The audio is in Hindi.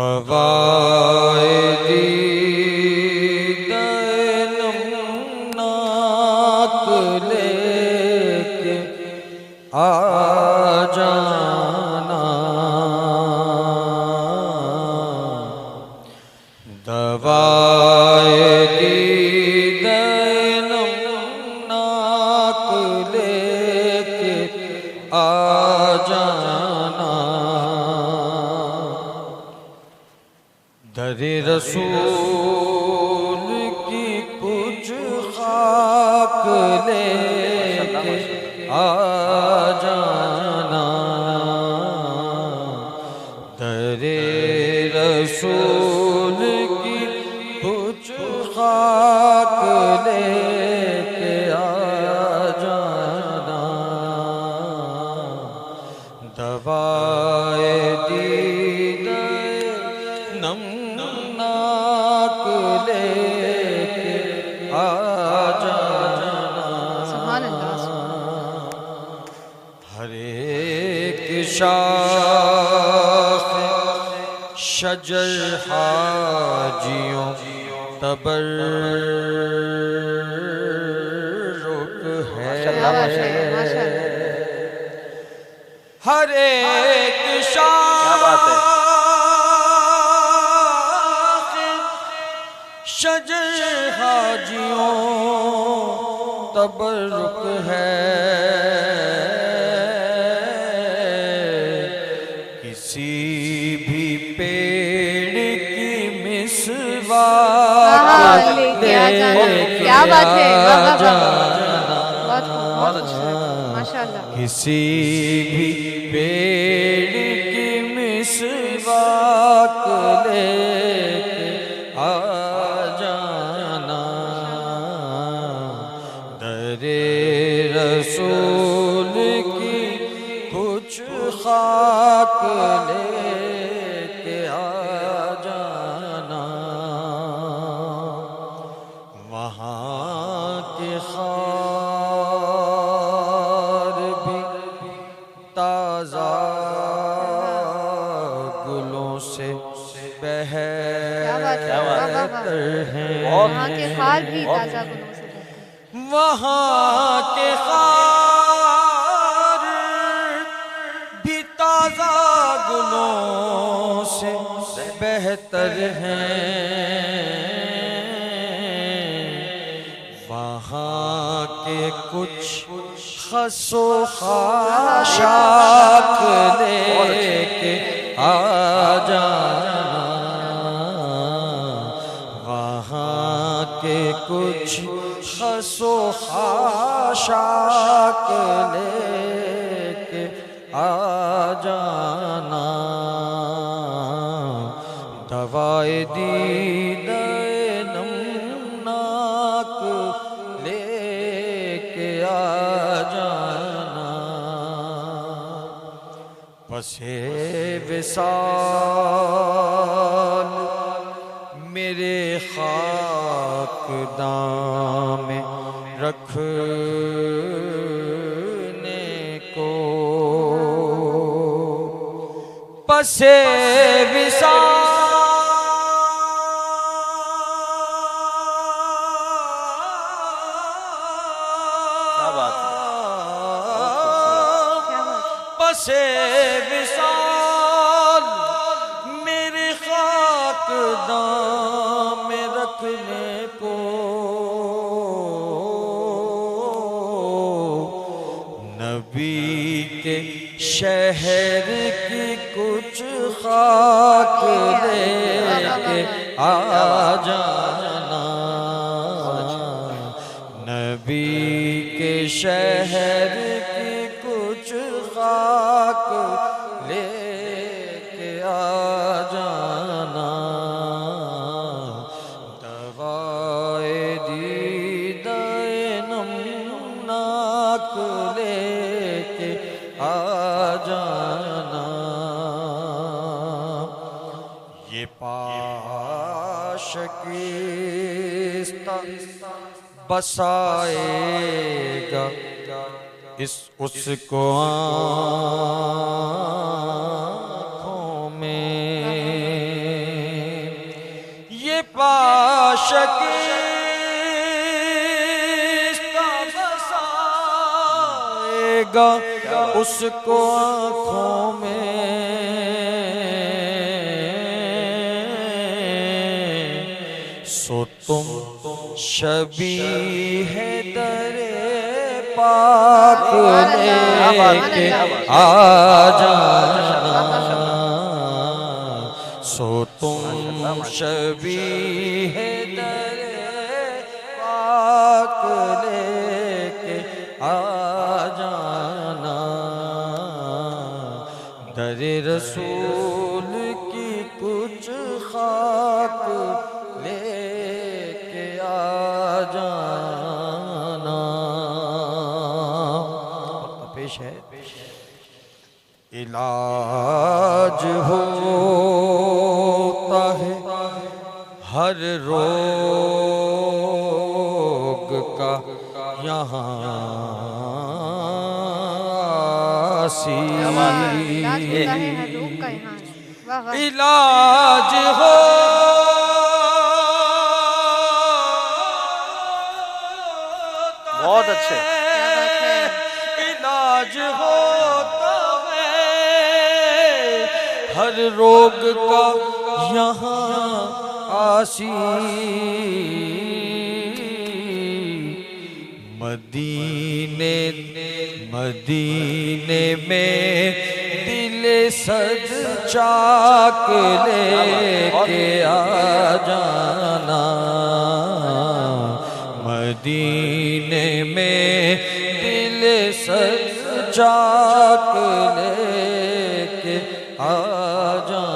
दवाए दीदार नाक लेके आ जाना, दवाए दीदार नाक लेके आ जाना। दरे रसूल की कुछ खाक लेके आ जाना, दरे रसूल की कुछ खाक लेके आ जाना, दवाए दीदार नाक लेके आ जाना। हर एक शाख शजर हाजियों तबर्रुक है, हर एक शाख शजर हाजियों तबर्रुक है। किसी भी पेड़ की मिसवाक लेके आ जाना, किसी भी पेड़ की मिसवाक लेके आ जाना, दरे रसूल की कुछ खाक लेके आ जाना। वहाँ के खार भी ताज़ा गुलों से बेहतर हैं, वहाँ के खार भी ताज़ा गुलों से वहाँ के खार भी ताज़ा गुलों से बेहतर हैं। वहाँ के कुछ खसो खाशाक लेके आ जाना, वहाँ के कुछ खसो खाशाक लेके आ जाना, दवाए दीदार नाक लेके आ जाना। पसे विसाल मेरे खाकदां में रखने को, पसे विसाल पसे विसाल मेरे खाकदां में रखने को, नबी के शहर की कुछ खाक लेके आ जाना, नबी के शहर की कुछ खाक लेके आ जाना, दवाए दीदार नाक लेके आ जाना। ये पाशकीस्ता बसाएगा इस उसको आँखों में, ये पाशकीस्ता बसाएगा उसको आँखों में। सो तुम शबीह दरे पाक लेके आ जाना। सो तुम शबीह दरे पाक लेके आ जाना। दरे रसूल की कुछ खाक लेके आ जाना। पेश है इलाज होता है हर रोग का यहाँ सी इलाज होता है हर रोग का यहाँ। वाह वाह। इलाज हो बहुत अच्छे। क्या बात है। इलाज होता है हर रोग का यहाँ आसी। मदीने में दिल सज चाक लेके आ जाना। मदीने में दिल सज चाक लेके आ जाना।